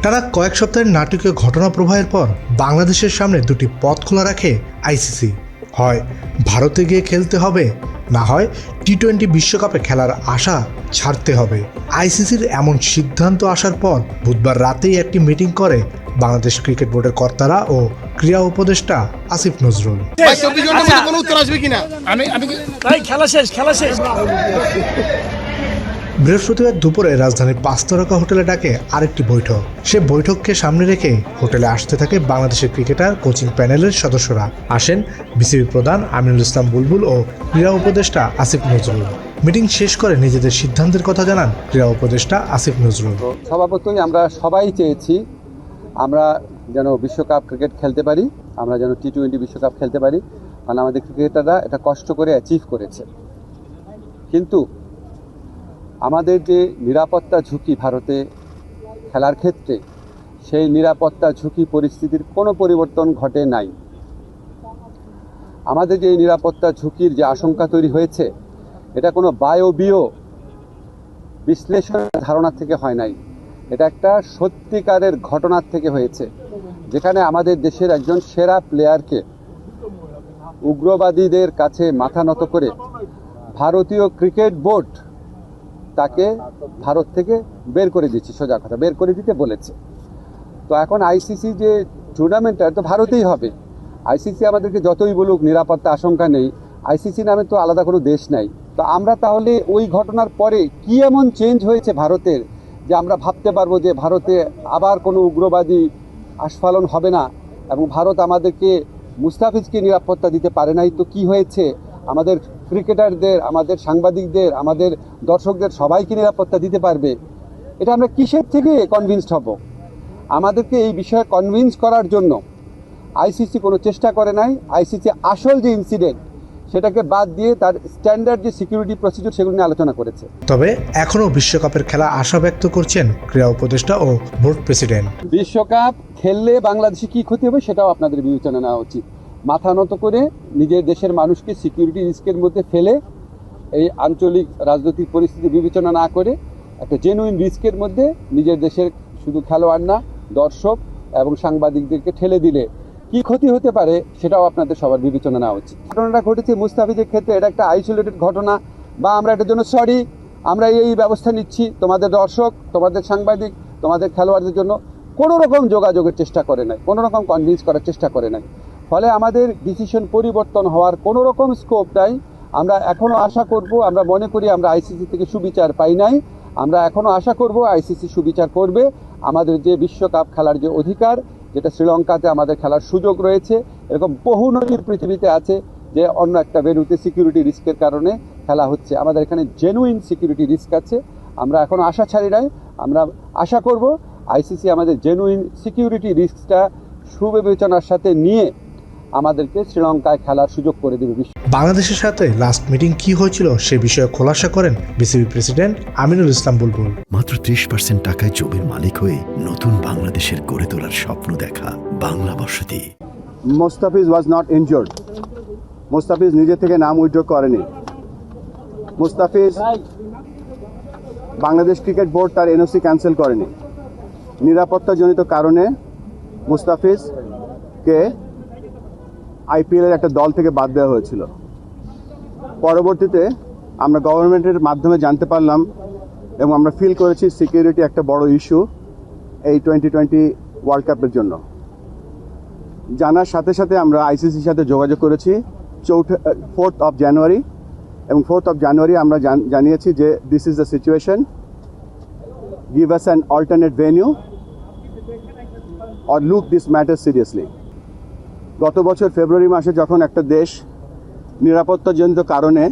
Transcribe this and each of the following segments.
টানা কয়েক সপ্তাহের নাটকীয় ঘটনা প্রবাহের পর বাংলাদেশের সামনে দুটি পথ খোলা রাখে আইসিসি। হয় ভারতে গিয়ে খেলতে হবে, না হয় টি-20 বিশ্বকাপে খেলার আশা ছাড়তে হবে। আইসিসির এমন সিদ্ধান্ত আসার পর বুধবার রাতেই একটি মিটিং করে বাংলাদেশ ক্রিকেট বোর্ডের কর্তারা ও ক্রীড়া উপদেষ্টা আসিফ নজরুল। বৃহস্পতিবার দুপুরে রাজধানীর 5 তারকা হোটেলে ডাকে আরেকটি বৈঠক। সে বৈঠককে সামনে রেখে হোটেলে আসতে থাকে বাংলাদেশের ক্রিকেটার কোচিং প্যানেলের সদস্যরা। আসেন বিসিবি প্রধান আমিনুল ইসলাম বুলবুল ও ক্রীড়া উপদেষ্টা আসিফ নজরুল। মিটিং শেষ করে নিজেদের সিদ্ধান্তের কথা জানান ক্রীড়া উপদেষ্টা আসিফ নজরুল। স্বভাবতই আমরা সবাই চেয়েছি আমরা যেন বিশ্বকাপ ক্রিকেট খেলতে পারি, আমরা যেন টি-20 বিশ্বকাপ খেলতে পারি, কারণ আমাদের ক্রিকেটাররা এটা কষ্ট করে অ্যাচিভ করেছে। কিন্তু আমাদের যে নিরাপত্তা ঝুঁকি ভারতে খেলার ক্ষেত্রে, সেই নিরাপত্তা ঝুঁকি পরিস্থিতির কোনো পরিবর্তন ঘটে নাই। আমাদের যে নিরাপত্তা ঝুঁকির যে আশঙ্কা তৈরি হয়েছে, এটা কোনো বায়বীয় বিশ্লেষণ ধারণা থেকে হয় নাই, এটা একটা সত্যিকারের ঘটনার থেকে হয়েছে, যেখানে আমাদের দেশের একজন সেরা প্লেয়ারকে উগ্রবাদীদের কাছে মাথা নত করে ভারতীয় ক্রিকেট বোর্ড তাকে ভারত থেকে বের করে দিচ্ছে, সোজা কথা বের করে দিতে বলেছে। তো এখন আইসিসি যে টুর্নামেন্টটা তো ভারতেই হবে। আইসিসি আমাদেরকে যতই বলুক নিরাপত্তা আশঙ্কা নেই, আইসিসি নামে তো আলাদা কোনো দেশ নাই। তো আমরা তাহলে ওই ঘটনার পরে কি এমন চেঞ্জ হয়েছে ভারতের যে আমরা ভাবতে পারবো যে ভারতে আবার কোনো উগ্রবাদী আস্ফালন হবে না, এবং ভারত আমাদেরকে মুস্তাফিজকে নিরাপত্তা দিতে পারে নাই। তো কি হয়েছে, আমাদের ক্রিকেটারদের, আমাদের সাংবাদিকদের, আমাদের দর্শকদের সবাইকে নিরাপত্তা দিতে পারবে? এটা আমরা কিসের থেকে কনভিন্সড হব? আমাদেরকে এই বিষয়ে কনভিন্স করার জন্য আইসিসি কোনো চেষ্টা করে নাই। আইসিসি আসল যে ইনসিডেন্ট সেটাকে বাদ দিয়ে তার স্ট্যান্ডার্ড যে সিকিউরিটি প্রসিডিউর সেগুলো নিয়ে আলোচনা করেছে। তবে এখনও বিশ্বকাপের খেলা আশা ব্যক্ত করছেন ক্রীড়া উপদেষ্টা ও বোর্ড প্রেসিডেন্ট। বিশ্বকাপ খেললে বাংলাদেশে কি ক্ষতি হবে সেটাও আপনাদের বিবেচনা নেওয়া উচিত। মাথা নত করে নিজের দেশের মানুষকে সিকিউরিটি রিস্কের মধ্যে ফেলে এই আঞ্চলিক রাজনৈতিক পরিস্থিতি বিবেচনা না করে একটা জেনুইন রিস্কের মধ্যে নিজের দেশের শুধু খেলোয়াড় না, দর্শক এবং সাংবাদিকদেরকে ঠেলে দিলে কি ক্ষতি হতে পারে সেটাও আপনাদের সবার বিবেচনা নেওয়া উচিত। ঘটনাটা ঘটেছে মুস্তাফিজের ক্ষেত্রে, এটা একটা আইসোলেটেড ঘটনা, বা আমরা এটার জন্য সরি, আমরা এই ব্যবস্থা নিচ্ছি। তোমাদের দর্শক, তোমাদের সাংবাদিক, তোমাদের খেলোয়াড়দের জন্য কোনো রকম যোগাযোগের চেষ্টা করে নাই, কোনো রকম কনভিন্স করার চেষ্টা করে নাই। ফলে আমাদের ডিসিশন পরিবর্তন হওয়ার কোনো রকম স্কোপ নাই। আমরা এখনও আশা করব, আমরা মনে করি আমরা আইসিসি থেকে সুবিচার পাই নাই, আমরা এখনও আশা করব আইসিসি সুবিচার করবে। আমাদের যে বিশ্বকাপ খেলার যে অধিকার, যেটা শ্রীলঙ্কাতে আমাদের খেলার সুযোগ রয়েছে, এরকম বহু নদীর পৃথিবীতে আছে যে অন্য একটা ভেন্যুতে সিকিউরিটি রিস্কের কারণে খেলা হচ্ছে। আমাদের এখানে জেনুইন সিকিউরিটি রিস্ক আছে, আমরা এখনও আশা ছাড়ি নাই। আমরা আশা করব আইসিসি আমাদের জেনুইন সিকিউরিটি রিস্কটা সুবিবেচনার সাথে নিয়ে আমাদেরকে শ্রীলঙ্কায় খেলার সুযোগ করে দেবে। বাংলাদেশের সাথে লাস্ট মিটিং কি হয়েছিল সে বিষয়ে খোলাসা করেন বিসিবি প্রেসিডেন্ট আমিনুল ইসলাম বুলবুল। মাত্র 30% টাকায় জমির মালিক হয়ে নতুন বাংলাদেশের গড়ে তোলার স্বপ্ন দেখা বাংলা বসতি। Mustafiz was not injured. Mustafiz নিজে থেকে নাম উইথড্র করেনি। মুস্তাফিজ, বাংলাদেশ ক্রিকেট বোর্ড তার এনওসি ক্যান্সেল করেনি। নিরাপত্তাজনিত কারণে মুস্তাফিজকে আইপিএলের একটা দল থেকে বাদ দেওয়া হয়েছিল। পরবর্তীতে আমরা গভর্নমেন্টের মাধ্যমে জানতে পারলাম এবং আমরা ফিল করেছি সিকিউরিটি একটা বড় ইস্যু এই 2020 ওয়ার্ল্ড কাপের জন্য। জানার সাথে সাথে আমরা আইসিসির সাথে যোগাযোগ করেছি 4th of January, এবং 4th of January আমরা জানিয়েছি যে this is the situation, give us an alternate venue or look this matter seriously. গত বছর ফেব্রুয়ারি মাসে যখন একটা দেশ নিরাপত্তাজনিত কারণে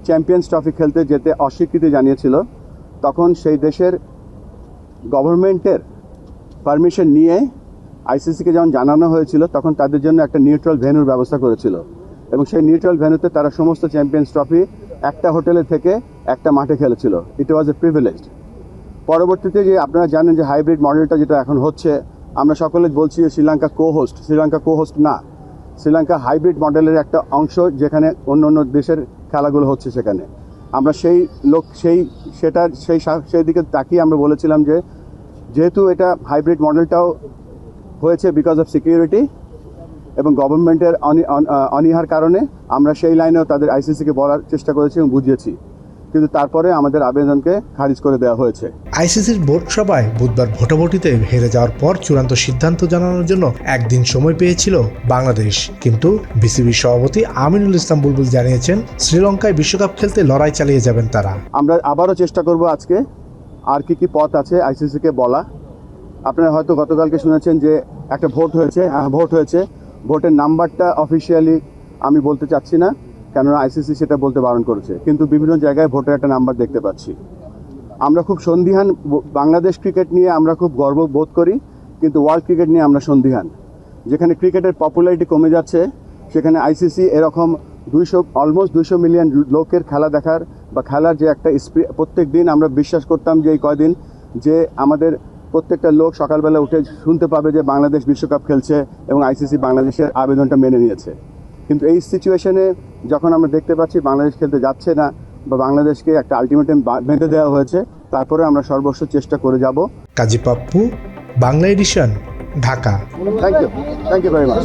চ্যাম্পিয়ন্স ট্রফি খেলতে যেতে অস্বীকৃতি জানিয়েছিল, তখন সেই দেশের গভর্নমেন্টের পারমিশন নিয়ে আইসিসিকে যখন জানানো হয়েছিল, তখন তাদের জন্য একটা নিউট্রাল ভেন্যুর ব্যবস্থা করেছিল, এবং সেই নিউট্রাল ভেন্যুতে তারা সমস্ত চ্যাম্পিয়ন্স ট্রফি একটা হোটেলে থেকে একটা মাঠে খেলেছিল। ইট ওয়াজ এ প্রিভিলেজড। পরবর্তীতে যে আপনারা জানেন যে হাইব্রিড মডেলটা যেটা এখন হচ্ছে, আমরা সকলে বলছি যে শ্রীলঙ্কা কো-হোস্ট। শ্রীলঙ্কা কো-হোস্ট না, শ্রীলঙ্কা হাইব্রিড মডেলের একটা অংশ, যেখানে অন্য অন্য দেশের খেলাগুলো হচ্ছে সেখানে। আমরা সেই দিকে তাকিয়ে আমরা বলেছিলাম যে যেহেতু এটা হাইব্রিড মডেলটাও হয়েছে বিকজ অফ সিকিউরিটি এবং গভর্নমেন্টের অনীহার কারণে আমরা সেই লাইনেও তাদের আইসিসিকে বলার চেষ্টা করেছি এবং বুঝিয়েছি, কিন্তু তারপরে আমাদের আবেদনকে খারিজ করে দেওয়া হয়েছে। আইসিসির বোর্ড সভায় বুধবার ভোটাভুটিতে হেরে যাওয়ার পর চূড়ান্ত সিদ্ধান্ত জানানোর জন্য একদিন সময় পেয়েছিল বাংলাদেশ, কিন্তু বিসিবির সভাপতি আমিনুল ইসলাম বুলবুল জানিয়েছেন শ্রীলঙ্কায় বিশ্বকাপ খেলতে লড়াই চালিয়ে যাবেন তারা। আমরা আবারও চেষ্টা করব আজকে আর কি পথ আছে আইসিসিকে বলা। আপনারা হয়তো গতকালকে শুনেছেন যে একটা ভোট হয়েছে, ভোটের নাম্বারটা অফিসিয়ালি আমি বলতে চাচ্ছি না, কেননা আইসিসি সেটা বলতে বারণ করেছে, কিন্তু বিভিন্ন জায়গায় ভোটের একটা নাম্বার দেখতে পাচ্ছি। আমরা খুব সন্দিহান, বাংলাদেশ ক্রিকেট নিয়ে আমরা খুব গর্ব বোধ করি, কিন্তু ওয়ার্ল্ড ক্রিকেট নিয়ে আমরা সন্দিহান। যেখানে ক্রিকেটের পপুলারিটি কমে যাচ্ছে, সেখানে আইসিসি এরকম অলমোস্ট 200 মিলিয়ন লোকের খেলা দেখার বা খেলার যে একটা প্রত্যেক দিন আমরা বিশ্বাস করতাম যে এই কয়দিন যে আমাদের প্রত্যেকটা লোক সকালবেলা উঠে শুনতে পাবে যে বাংলাদেশ বিশ্বকাপ খেলছে এবং আইসিসি বাংলাদেশের আবেদনটা মেনে নিয়েছে। কিন্তু এই সিচুয়েশনে যখন আমরা দেখতে পাচ্ছি বাংলাদেশ খেলতে যাচ্ছে না বা বাংলাদেশকে একটা আলটিমেটাম বেঁধে দেওয়া হয়েছে, তারপরে আমরা সর্বস্ব চেষ্টা করে যাব। Kazi Pappu, Bangla edition, Dhaka. Thank you very much.